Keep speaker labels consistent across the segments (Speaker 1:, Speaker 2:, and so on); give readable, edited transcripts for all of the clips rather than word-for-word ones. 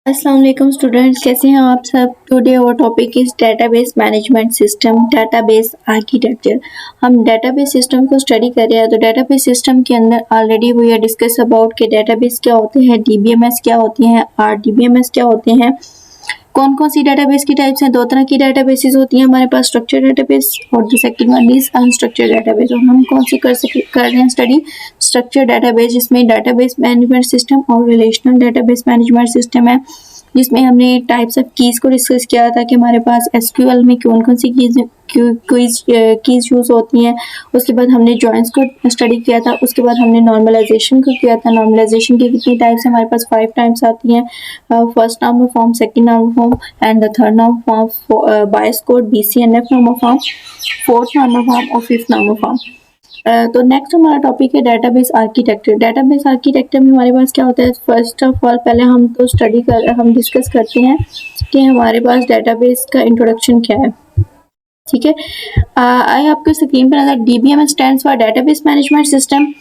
Speaker 1: अस्सलाम वालेकुम स्टूडेंट्स, कैसे हैं आप सब। Today our topic is database management system, database architecture. हम डेटाबेस सिस्टम को स्टडी कर रहे हैं। तो डेटाबेस सिस्टम के अंदर already we are discuss about के डेटाबेस क्या होते हैं, डीबीएमएस क्या होती हैं, आरडीबीएमएस क्या होते हैं, कौन कौन सी डेटाबेस की टाइप्स हैं। दो तरह की डेटाबेसेस होती हैं हमारे पास, स्ट्रक्चर डेटाबेस और the second one is unstructured database. और हम कौन सी कर रहे हैं स्टडी, स्ट्रक्चर डेटाबेस, जिसमें डेटाबेस मैनेजमेंट सिस्टम और रिलेशनल डेटाबेस मैनेजमेंट सिस्टम है, जिसमें हमने टाइप्स ऑफ कीज को डिस्कस किया था कि हमारे पास एसक्यूएल में कौन कौन सी कीज यूज होती हैं। उसके बाद हमने जॉइंट्स को स्टडी किया था। उसके बाद हमने नॉर्मलाइजेशन को किया था। नॉर्मलाइजेशन की कितनी टाइप्स हमारे पास 5 टाइप्स आती हैं, first normal form, second normal form and the third normal form, Boyce Codd, BCNF normal form, fourth normal form और फिफ्थ नॉर्मल फॉर्म। तो नेक्स्ट हमारा टॉपिक है डेटाबेस आर्किटेक्चर। डेटाबेस आर्किटेक्चर में हमारे पास क्या होता है, फर्स्ट ऑफ ऑल पहले हम डिस्कस करते हैं कि हमारे पास डेटाबेस का इंट्रोडक्शन क्या है। ठीक है, आई आपके स्क्रीन पर नजर, DBMS stands for database management system.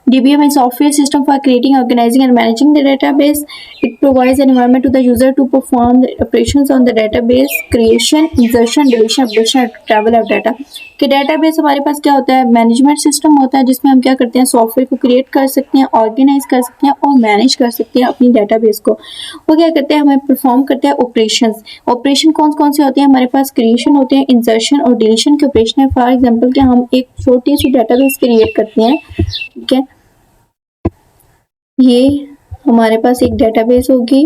Speaker 1: DBM is software system for creating, organizing and managing the database. It provides an environment to the user to perform the operations on the database, creation, insertion, deletion, updation, travel of data. कि database हमारे पास क्या होता है, management system होता है, जिसमें हम क्या करते हैं, सॉफ्टवेयर को क्रिएट कर सकते हैं, ऑर्गेनाइज कर सकते हैं और मैनेज कर सकते हैं अपनी डेटाबेस को। वो क्या करते हैं, हमें परफॉर्म करते हैं ऑपरेशंस। ऑपरेशन कौन कौन से होते हैं हमारे पास, क्रिएशन होते हैं, इंसर्शन और डिलीशन के ऑपरेशन है। फॉर एग्जाम्पल कि हम एक छोटी सी डेटाबेस क्रिएट करते हैं, ठीक है, ये हमारे पास एक डेटाबेस होगी।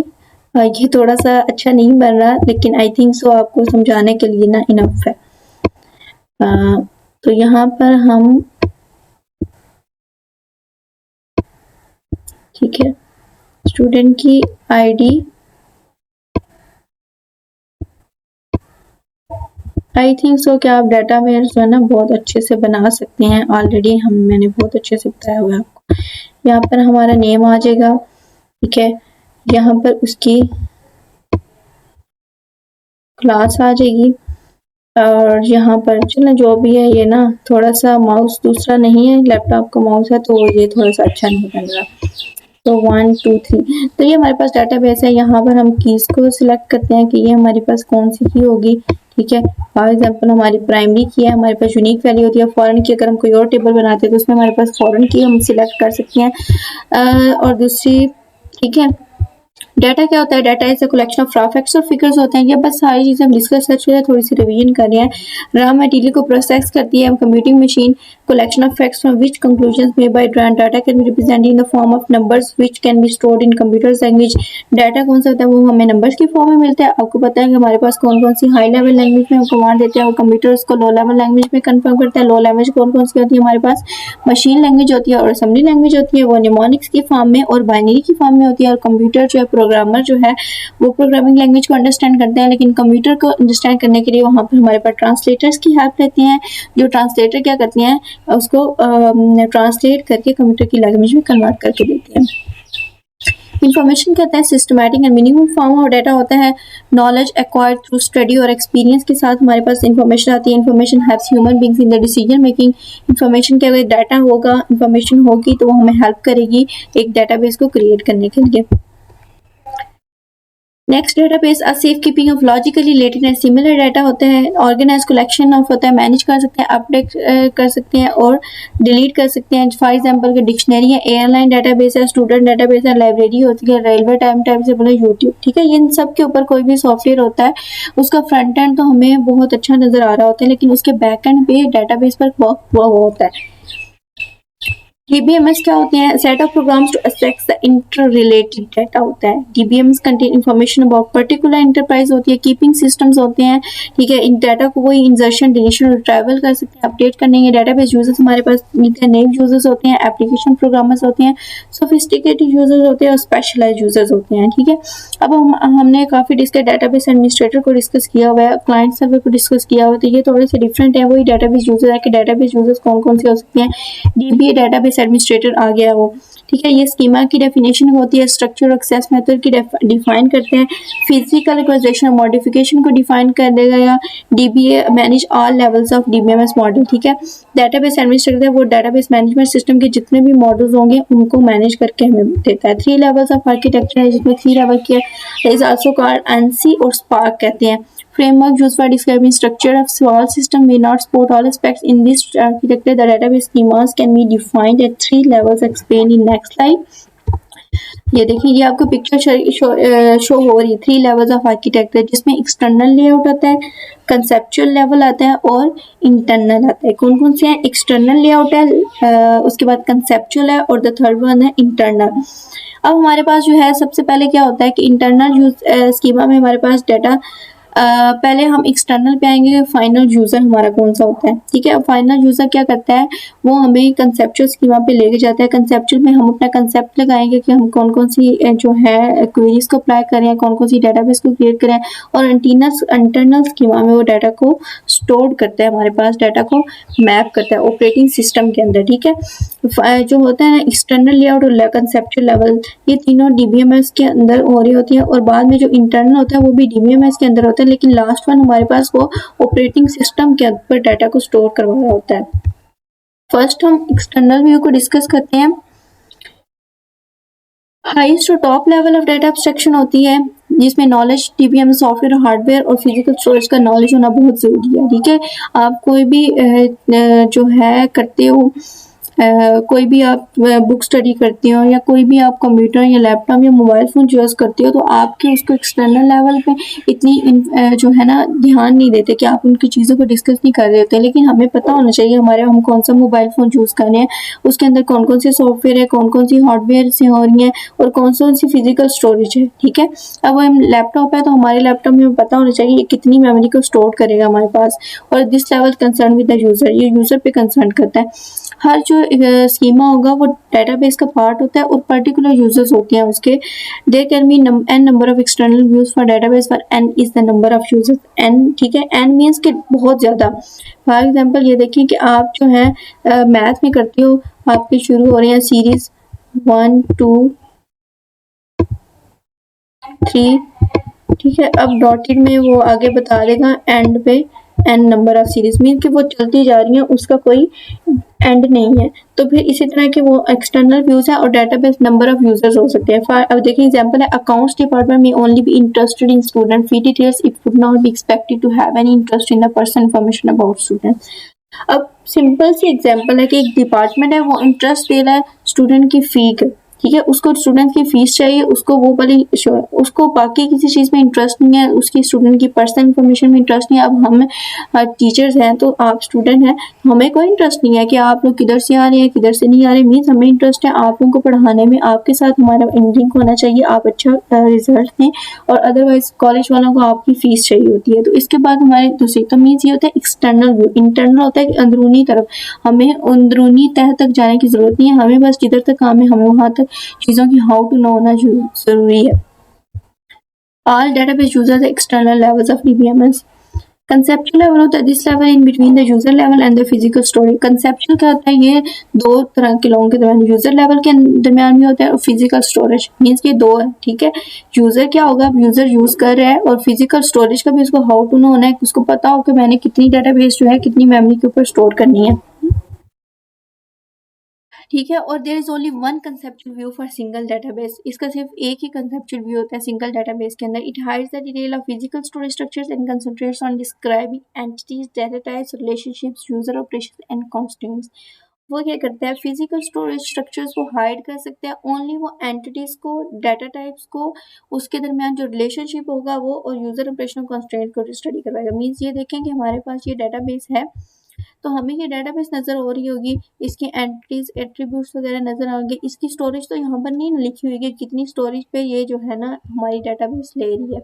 Speaker 1: ये थोड़ा सा अच्छा नहीं बन रहा, लेकिन आई थिंक सो आपको समझाने के लिए ना इनफ है। तो यहाँ पर हम, ठीक है, स्टूडेंट की आईडी, आई थिंक सो कि आप डेटाबेस जो है ना बहुत अच्छे से बना सकते हैं। ऑलरेडी मैंने बहुत अच्छे से बताया हुआ है आपको। यहाँ पर हमारा नेम आ जाएगा, ठीक है, यहाँ पर उसकी क्लास आ जाएगी और यहाँ पर चलो जो भी है, ये ना थोड़ा सा माउस दूसरा नहीं है, लैपटॉप का माउस है तो ये थोड़ा सा अच्छा नहीं बन रहा। तो 1 2 3, तो ये हमारे पास डेटाबेस है। यहाँ पर हम कीज को सिलेक्ट करते हैं कि ये हमारे पास कौन सी की होगी, ठीक है। फॉर एग्जाम्पल हमारी प्राइमरी की है, हमारे पास यूनिक वैल्यू होती है। फॉरेन की अगर हम कोई और टेबल बनाते हैं तो उसमें हमारे पास फॉरेन की हम सिलेक्ट कर सकते हैं। और दूसरी, ठीक है, डाटा क्या होता है, data is a collection of raw facts और फिगर्स होते हैं। ये बस सारी चीजें हम डिस्कस कर रहे हैं, थोड़ी सी रिवीजन कर रहे हैं। रॉ मटेरियल को प्रोसेस करती है computing machine, collection of facts from which conclusions made by data can be represented in the form of numbers which can be stored in computer language. Data कौन सा होता है, वो हमें नंबर्स की फॉर्म में मिलता है। आपको पता है कि हमारे पास कौन कौन सी हाई लेवल लैंग्वेज में हम कमांड देते हैं और कंप्यूटर उसको लो लेवल लैंग्वेज में कन्फर्म करता है। लो लैंग्वेज कौन कौन सी होती है हमारे पास, मशीन लैंग्वेज होती है और असेंबली लैंग्वेज होती है, वो निमोनिक्स की फॉर्म में और बाइनरी की फॉर्म में होती है। और कंप्यूटर जो है, प्रोग्रामर जो है, वो प्रोग्रामिंग लैंग्वेज को अंडरस्टैंड करते हैं, लेकिन कंप्यूटर को अंडरस्टैंड करने के लिए वहाँ पर हमारे पास ट्रांसलेटर्स की हेल्प लेते हैं। जो ट्रांसलेटर क्या करते हैं, उसको ट्रांसलेट करके कंप्यूटर की लैंग्वेज में कन्वर्ट करके देते हैं। इंफॉर्मेशन कहते हैं systematic and minimum form of data होता है। नॉलेज एक्वायर्ड थ्रू स्टडी और एक्सपीरियंस के साथ हमारे पास इंफॉर्मेशन आती है। Information helps human beings in the decision making. Information क्या, अगर डाटा होगा, इंफॉर्मेशन होगी तो वो हमें हेल्प करेगी एक डाटाबेस को क्रिएट करने के लिए। Next database a safe keeping of logically related and similar data होता है। ऑर्गेनाइज कलेक्शन ऑफ होता है, मैनेज कर सकते हैं, अपडेट कर सकते हैं और डिलीट कर सकते हैं। फॉर एग्जांपल के डिक्शनरी है, एयरलाइन डेटाबेस है, स्टूडेंट डेटाबेस है, लाइब्रेरी होती है, रेलवे टाइम टेबल है, यूट्यूब, ठीक है। इन सब के ऊपर कोई भी सॉफ्टवेयर होता है, उसका फ्रंट एंड तो हमें बहुत अच्छा नजर आ रहा होता है, लेकिन उसके बैक एंड पे डाटाबेस पर वर्क हुआ होता है। DBMS क्या होते हैं, set of programs to access the interrelated data होता है। DBMS contain information about particular enterprise होती है, कीपिंग सिस्टम्स होते हैं, ठीक है। इन डाटा को कोई इंसर्शन, डिलीशन और ट्रैवल कर सकते हैं, अपडेट करने के। डेटाबेस यूजर्स हमारे पास मिलते हैं, नेम यूजर्स होते हैं, एप्लीकेशन प्रोग्रामर्स होते हैं, सोफिस्टिकेटेड यूजर्स होते हैं और स्पेशलाइज्ड यूजर्स होते हैं, ठीक है। अब हमने काफी डिस्कस डेटाबेस एडमिनिस्ट्रेटर को डिस्कस किया हुआ है, क्लाइंट सर्वर को डिस्कस किया हुआ है, तो ये थोड़े से डिफरेंट है। वही डेटाबेस यूजर है कि डेटाबेस यूजर्स कौन कौन से हो सकते हैं। DBA डेटाबेस एडमिनिस्ट्रेटर आ गया वो, ठीक है। ये स्कीमा की डेफिनेशन होती है, स्ट्रक्चर और एक्सेस मेथड की डिफाइन करते हैं, फिजिकल रिक्वेजिशन और मॉडिफिकेशन को डिफाइन कर देगा, या dBA manage all levels of DBMS model, ठीक है। डेटाबेस एडमिनिस्ट्रेटर वो डेटाबेस मैनेजमेंट सिस्टम के जितने भी मॉडल्स होंगे उनको मैनेज करके हमें देता है। 3 लेवल्स ऑफ आर्किटेक्चर है, जिसमें 3 लेवल के इज आल्सो कॉल्ड एनसी और स्पार्क कहते हैं। Framework used for describing structure of small system may not support all aspects in this architecture. The database schemas can be defined at 3 levels explained in next slide. ये देखिए, ये आपको picture show हो रही है 3 levels of architecture, जिसमें external layout आता है, कंसेप्चुअल लेवल आता है और इंटरनल आता है। कौन कौन से हैं? एक्सटर्नल लेआउट है, उसके बाद कंसेप्चुअल है और द थर्ड वन है इंटरनल। अब हमारे पास जो है सबसे पहले क्या होता है कि इंटरनल यूज स्कीमा में हमारे पास डाटा पहले हम एक्सटर्नल पे आएंगे, फाइनल यूजर हमारा कौन सा होता है, ठीक है। फाइनल यूजर क्या करता है, वो हमें कंसेप्चुअल स्कीमा पे लेके जाता है। कंसेप्चुअल में हम अपना कंसेप्ट लगाएंगे कि हम कौन कौन सी जो है क्वेरीज को अप्लाई करें, कौन कौन सी डेटाबेस को क्रिएट करें, और इंटरनल स्कीमा में वो डाटा को स्टोर करता है, हमारे पास डाटा को मैप करता है ऑपरेटिंग सिस्टम के अंदर, ठीक है। जो होता है ना एक्सटर्नल लेआउट और कंसेप्चुअल लेवल, ये तीनों डीबीएमएस के अंदर हो रही होती है, और बाद में जो इंटरनल होता है वो भी डीबीएमएस के अंदर होता है, लेकिन लास्ट वन हमारे पास वो ऑपरेटिंग सिस्टम के अंदर डाटा को स्टोर करवा रहा होता है। फर्स्ट हम एक्सटर्नल व्यू को डिस्कस करते हैं। हाईएस्ट और top level of data abstraction होती है, जिसमें नॉलेज डीबीएम सॉफ्टवेयर, हार्डवेयर और फिजिकल स्टोरेज का नॉलेज होना बहुत जरूरी है, ठीक है। आप कोई भी जो है करते हो, कोई भी आप बुक स्टडी करते हो, या कोई भी आप कंप्यूटर या लैपटॉप या मोबाइल फ़ोन यूज़ करते हो, तो आपके उसको एक्सटर्नल लेवल पे इतनी जो है ना ध्यान नहीं देते कि आप उनकी चीज़ों को डिस्कस नहीं कर रहे होते। लेकिन हमें पता होना चाहिए हम कौन सा मोबाइल फ़ोन यूज़ कर रहे हैं, उसके अंदर कौन कौन से सॉफ्टवेयर है, कौन कौन सी हार्डवेयर से हो रही हैं, और कौन सी फिजिकल स्टोरेज है, ठीक है। अब हम लैपटॉप है तो हमारे लैपटॉप में पता होना चाहिए ये कितनी मेमोरी को स्टोर करेगा हमारे पास, और this level concern with the user, ये यूज़र पे कंसर्न करता है। हर जो स्कीमा होगा वो डेटाबेस का पार्ट होता है, और पर्टिकुलर यूजर्स होते हैं उसके। There can be n number of external views for database, for n is the number of users, n, ठीक है। n मींस कि बहुत ज्यादा। फॉर एग्जांपल ये देखिए कि आप जो है मैथ में करते हो, आपके शुरू हो रहे हैं सीरीज 1 2 3, ठीक है। अब डॉटेड में वो आगे बता देगा एंड पे n number of series, mean कि वो चलती जा रही है, उसका कोई एंड नहीं है। तो फिर इसी तरह के वो एक्सटर्नल व्यूज है, और डेटाबेस नंबर ऑफ यूजर्स हो सकते हैं। अब देखिए एग्जांपल है, अकाउंट्स डिपार्टमेंट में only be interested in student fee details, it would not be expected to have any interest in the personal information about student. अब सिंपल सी एग्जांपल है कि एक डिपार्टमेंट है, वो इंटरेस्ट दे रहा है स्टूडेंट की फी का, ठीक है। उसको स्टूडेंट की फीस चाहिए, उसको वो वाली, उसको बाकी किसी चीज़ में इंटरेस्ट नहीं है, उसकी स्टूडेंट की पर्सनल इन्फॉर्मेशन में इंटरेस्ट नहीं है। अब हम टीचर्स हैं, तो आप स्टूडेंट हैं, हमें कोई इंटरेस्ट नहीं है कि आप लोग किधर से आ रहे हैं किधर से नहीं आ रहे। मीन्स हमें इंटरेस्ट है आप लोगों को पढ़ाने में, आपके साथ हमारा लिंक होना चाहिए, आप अच्छा रिजल्ट दें, और अदरवाइज कॉलेज वालों को आपकी फीस चाहिए होती है। तो इसके बाद हमारे दूसरी, तो मीन्स ये होता है एक्सटर्नल व्यू। इंटरनल होता है कि अंदरूनी तरफ, हमें अंदरूनी तह तक जाने की जरूरत नहीं है, हमें बस जिधर तक काम है हमें वहां तक चीजों की हाउ टू नो होना जरूरी है। All database users external levels of DBMS. Conceptual level होता है this level in between the user level and the physical storage. Conceptual क्या होता है, ये दो तरह के लोगों के दरमियान, यूजर लेवल के दरमियान भी होता है, और फिजिकल स्टोरेज, मीन्स के दो है, ठीक है। यूजर क्या होगा, यूजर यूज कर रहा है, और फिजिकल स्टोरेज का भी उसको हाउ टू नो होना है, उसको पता हो कि मैंने कितनी डेटाबेस जो है कितनी मेमोरी के ऊपर स्टोर करनी है, ठीक है। और there is only one conceptual view for single database, इसका सिर्फ एक ही कंसेप्चुअल व्यू होता है सिंगल डेटाबेस के अंदर। It hides the detail of physical storage structures and concentrates on describing entities, data types, relationships, user operations and constants. वो क्या करता है, फिजिकल स्टोरेज स्ट्रक्चर्स को हाइड कर सकते हैं, ओनली वो एंटिटीज को, डाटा टाइप्स को, उसके दरमियान जो रिलेशनशिप होगा वो, और यूजर ऑपरेशन कॉन्स्टेंट को स्टडी करवाएगा। मीन्स ये देखें कि हमारे पास ये डाटाबेस है, तो हमें ये डेटाबेस नज़र हो रही होगी, इसकी एंट्रीज एट्रीब्यूट्स वगैरह नज़र आएंगे। इसकी स्टोरेज तो यहाँ पर नहीं लिखी हुई है कितनी स्टोरेज पे ये जो है ना हमारी डेटाबेस ले रही है।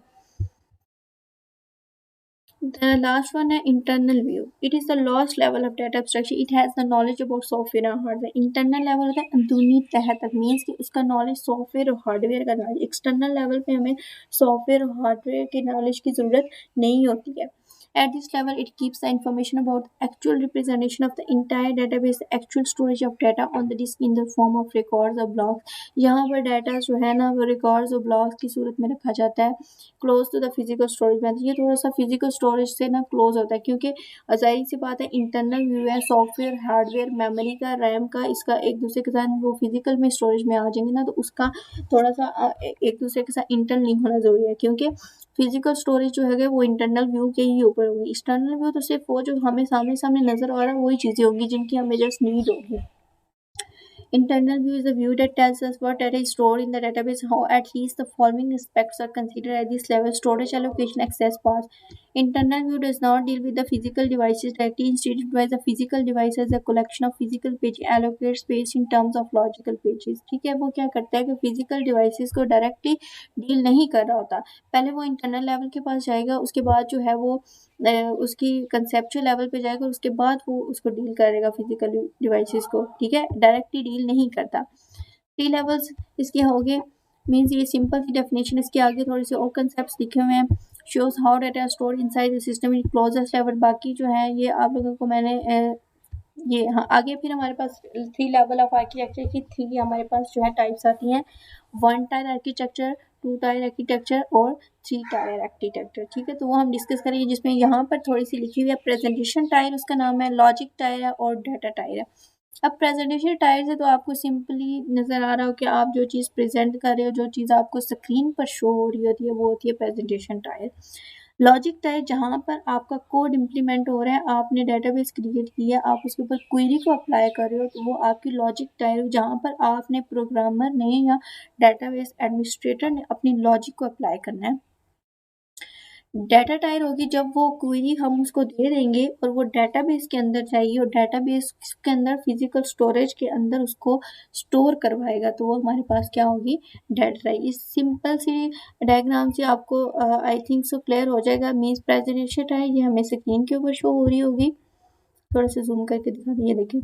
Speaker 1: The last one है internal view. It is the lowest level of data abstraction. It has the knowledge about software and hardware. Internal level होता है अंदरूनी तह तक, मीन्स कि उसका नॉलेज सॉफ्टवेयर और हार्डवेयर का नॉलेज। एक्सटर्नल लेवल पे हमें सॉफ्टवेयर और हार्डवेयर के नॉलेज की ज़रूरत नहीं होती है। At this level, it keeps the information about actual representation of the entire database, actual storage of data on the disk in the form of records or blocks. यहाँ पर data जो है ना वो रिकॉर्ड्स और ब्लॉक्स की सूरत में रखा जाता है close to the physical storage में। ये थोड़ा सा फिजिकल स्टोरेज से ना क्लोज होता है क्योंकि जाहिर सी बात है इंटरनल व्यू है, सॉफ्टवेयर हार्डवेयर मेमोरी का रैम का इसका एक दूसरे के साथ वो फिजिकल में स्टोरेज में आ जाएंगे ना, तो उसका थोड़ा सा एक दूसरे के साथ इंटरलिंक होना ज़रूरी है क्योंकि फिजिकल स्टोरेज जो है वो इंटरनल व्यू के ही ऊपर होगी। एक्सटर्नल व्यू तो सिर्फ वो जो हमें सामने सामने नजर आ रहा है वही चीज़ें होंगी जिनकी हमें जस्ट नीड होगी। Internal view is a view that tells us what data is stored in the database. How at least the following aspects are considered at this level: storage, allocation, access path. Internal view does not deal with the physical devices directly. Instead, it provides the physical device as a collection of physical pages, allocates space in terms of logical pages. ठीक है, वो क्या करता है कि physical devices को directly deal नहीं कर रहा होता। पहले वो internal level के पास जाएगा, उसके बाद जो है वो उसकी कंसेप्चुअल लेवल पे जाएगा, उसके बाद वो उसको डील करेगा फिजिकल डिवाइसेस को। ठीक है, डायरेक्टली डील नहीं करता। 3 लेवल्स इसके हो गए, मीन्स ये सिंपल सी डेफिनेशन। इसके आगे थोड़े से और कंसेप्ट लिखे हुए हैं। Shows how data store inside the system in closest level. बाकी जो है ये आप लोगों को मैंने ये हाँ आगे फिर हमारे पास 3 लेवल ऑफ आर्किटेक्चर की 3 हमारे पास जो है टाइप्स आती हैं, 1 टायर आर्किटेक्चर, 2 टायर आर्किटेक्चर और 3 टायर आर्किटेक्चर। ठीक है, तो वो हम डिस्कस करेंगे, जिसमें यहाँ पर थोड़ी सी लिखी हुई है प्रेजेंटेशन टायर, उसका नाम है, लॉजिक टायर है और डाटा टायर है। अब प्रेजेंटेशन टायर से तो आपको सिंपली नज़र आ रहा हो कि आप जो चीज़ प्रेजेंट कर रहे हो, जो चीज़ आपको स्क्रीन पर शो हो रही होती है वो होती है प्रेजेंटेशन टायर। लॉजिक टायर जहाँ पर आपका कोड इम्प्लीमेंट हो रहा है, आपने डेटाबेस क्रिएट किया है, आप उसके ऊपर क्वेरी को अप्लाई कर रहे हो, तो वो आपकी लॉजिक टायर जहाँ पर आपने प्रोग्रामर ने या डेटाबेस एडमिनिस्ट्रेटर ने अपनी लॉजिक को अप्लाई करना है। डाटा टायर होगी जब वो क्वेरी हम उसको दे देंगे और वो डाटाबेस के अंदर जाएगी और डाटाबेस के अंदर फिजिकल स्टोरेज के अंदर उसको स्टोर करवाएगा, तो वो हमारे पास क्या होगी, डाटा टायर। इस सिंपल सी डायग्राम से आपको आई थिंक सो क्लियर हो जाएगा। मीन्स प्रेजेंटेशन है, ये हमें स्क्रीन के ऊपर शो हो रही होगी। थोड़ा सा जूम करके दिखा दें, ये देखिए।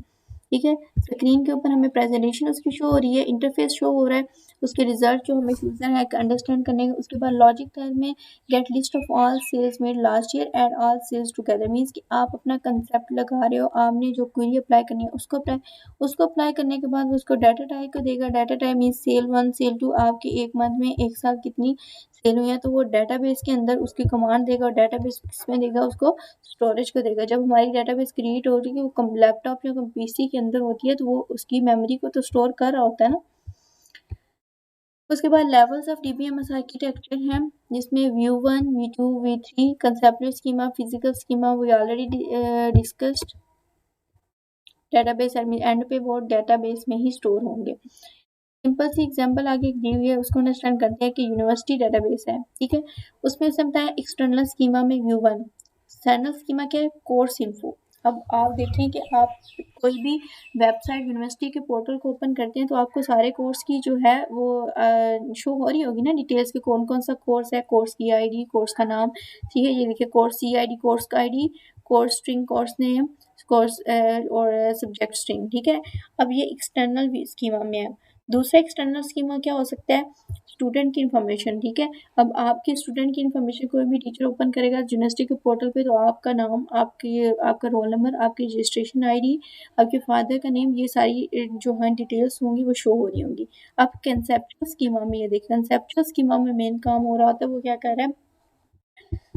Speaker 1: ठीक है, स्क्रीन के ऊपर हमें प्रेजेंटेशन उसकी शो हो रही है, इंटरफेस शो हो रहा है, उसके रिजल्ट जो हमें यूजर है अंडरस्टैंड करने का। उसके बाद लॉजिक टायर में get list of all sales made last year and all sales together. Means कि आप अपना कंसेप्ट लगा रहे हो, आपने जो क्वेरी अप्लाई करनी है उसको अप्लाई करने के बाद उसको डाटा टाइप को देगा। Data type means cell 1 cell 2 आपके एक मंथ में एक साल कितनी सेल हुई है, तो वो डाटाबेस के अंदर उसकी कमांड देगा और डाटाबेस किसमें देगा, उसको स्टोरेज को देगा। जब हमारी डाटाबेस क्रिएट हो रही है वो लैपटॉप या पीसी के अंदर होती है, तो वो उसकी मेमोरी को तो स्टोर कर रहा होता है ना। उसके बाद लेवल्स ऑफ डीबीएमएस आर्किटेक्चर हैं, जिसमें view 1, V2, V3, conceptual schema, physical schema we already discussed. Database end पे वो डेटाबेस में ही स्टोर होंगे। सिंपल सी एग्जांपल आगे दी हुई है, उसको अंडरस्टैंड करते हैं कि यूनिवर्सिटी डेटाबेस है। ठीक है, उसमें उसने बताया एक्सटर्नल स्कीमा में व्यू 1, एक्सटर्नल स्कीमा क्या है, कोर्स इन्फो। अब आप देखें कि आप कोई भी वेबसाइट यूनिवर्सिटी के पोर्टल को ओपन करते हैं तो आपको सारे कोर्स की जो है वो शो हो रही होगी ना डिटेल्स के, कौन कौन सा कोर्स है, कोर्स की आईडी, कोर्स का नाम। ठीक है, ये देखिए कोर्स की आईडी, कोर्स का ID, course string, course name, course और सब्जेक्ट स्ट्रिंग। ठीक है, अब ये एक्सटर्नल स्कीमा में है। दूसरा एक्सटर्नल स्कीमा क्या हो सकता है, स्टूडेंट की इन्फॉर्मेशन। ठीक है, अब आपके स्टूडेंट की इन्फॉर्मेशन कोई भी टीचर ओपन करेगा यूनिवर्सिटी के पोर्टल पे, तो आपका नाम, आपका रोल नंबर, आपकी रजिस्ट्रेशन आईडी, आपके फादर का नेम, ये सारी जो है डिटेल्स होंगी वो शो हो रही होंगी। अब कंसेप्चुअल स्कीमा में ये देखिए, कंसेप्चुअल स्कीमा में मेन काम हो रहा होता है, वो क्या कर रहा है,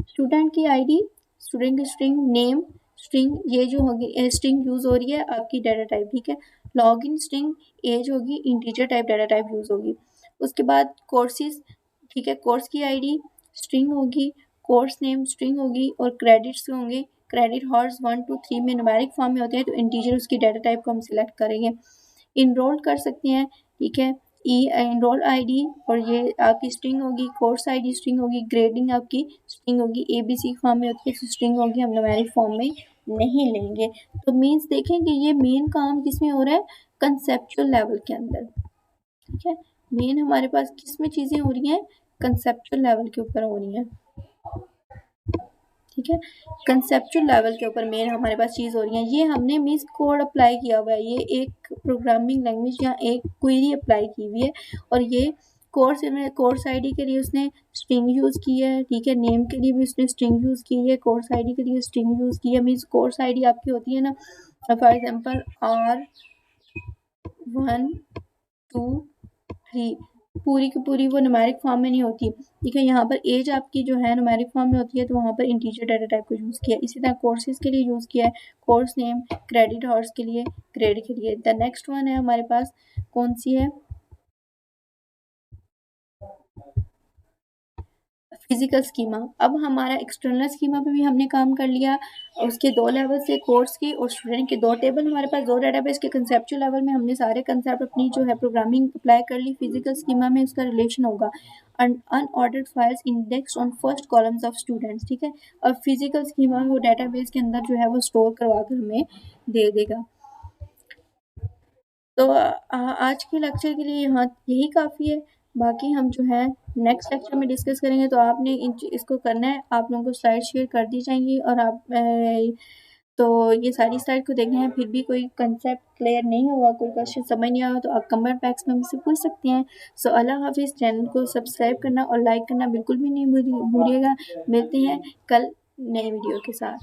Speaker 1: स्टूडेंट की आईडी, स्टूडेंट की स्ट्रिंग, नेम स्ट्रिंग, ये जो होगी स्ट्रिंग यूज हो रही है आपकी डाटा टाइप। ठीक है, लॉगिन स्ट्रिंग, एज होगी, integer type data type use होगी। उसके बाद कोर्सेज, ठीक है, कोर्स की आईडी स्ट्रिंग होगी, कोर्स नेम स्ट्रिंग होगी और क्रेडिट्स होंगे। क्रेडिट हॉर्स 1 to 3 में न्यूमेरिक फॉर्म में होते हैं, तो इंटीजर उसकी डाटा टाइप को हम सिलेक्ट करेंगे। इनरोल कर सकते हैं, ठीक है, एनरोल आईडी, और ये आपकी स्ट्रिंग होगी, कोर्स आईडी स्ट्रिंग होगी, ग्रेडिंग आपकी स्ट्रिंग होगी, एबीसी फॉर्म में होती है, स्ट्रिंग होगी, हम न्यूमेरिक फॉर्म में नहीं लेंगे। तो मीन्स देखें कि ये मेन काम किस में हो रहा है, कंसेप्चुअल लेवल के अंदर। ठीक है, मेन हमारे पास किस में चीज़ें हो रही हैं, कंसेप्चुअल लेवल के ऊपर हो रही हैं। ठीक है, कंसेप्चुअल लेवल के ऊपर मेन हमारे पास चीज़ हो रही है। ये हमने मीन्स कोड अप्लाई किया हुआ है, ये एक प्रोग्रामिंग लैंग्वेज या एक क्वेरी अप्लाई की हुई है, और ये कोर्स आईडी के लिए उसने स्ट्रिंग यूज़ की है, ठीक है। नेम के लिए भी उसने स्ट्रिंग यूज़ की है, कोर्स आईडी के लिए स्ट्रिंग यूज़ की है। मीन्स कोर्स आईडी आपकी होती है ना, फॉर एग्जांपल R123, पूरी की पूरी वो न्यूमेरिक फॉर्म में नहीं होती, ठीक है। यहाँ पर एज आपकी जो है न्यूमेरिक फॉर्म में होती है, तो वहाँ पर इंटीजर डाटा टाइप को यूज़ किया। इसी तरह कोर्सेज के लिए यूज़ किया है, कोर्स नेम, क्रेडिट हॉर्स के लिए, ग्रेड के लिए। द नेक्स्ट वन है हमारे पास, कौन सी है, फिजिकल स्कीमा। अब हमारा एक्सटर्नल स्कीमा पे भी हमने काम कर लिया, उसके 2 लेवल से, कोर्स की और स्टूडेंट के 2 टेबल हमारे पास, 2 डेटाबेस के कंसेप्चुअल लेवल में हमने सारे कंसेप्ट अपनी जो है प्रोग्रामिंग अप्लाई कर ली। फिजिकल स्कीमा में उसका रिलेशन होगा unordered files index on first columns of students, ठीक है। और फिजिकल स्कीमा में वो डेटाबेस के अंदर जो है वो स्टोर करवा कर हमें दे देगा। तो आज के लेक्चर के लिए यहाँ यही काफ़ी है। बाकी हम जो है नेक्स्ट लेक्चर में डिस्कस करेंगे। तो आपने इसको करना है, आप लोगों को स्लाइड शेयर कर दी जाएंगी, और आप तो ये सारी स्लाइड को देखना है। फिर भी कोई कंसेप्ट क्लियर नहीं हुआ, कोई क्वेश्चन समझ नहीं आया, तो आप कमेंट बॉक्स में मुझसे पूछ सकते हैं। सो अल्लाह हाफिज़। चैनल को सब्सक्राइब करना और लाइक करना बिल्कुल भी नहीं भूलिएगा। मिलते हैं कल नए वीडियो के साथ।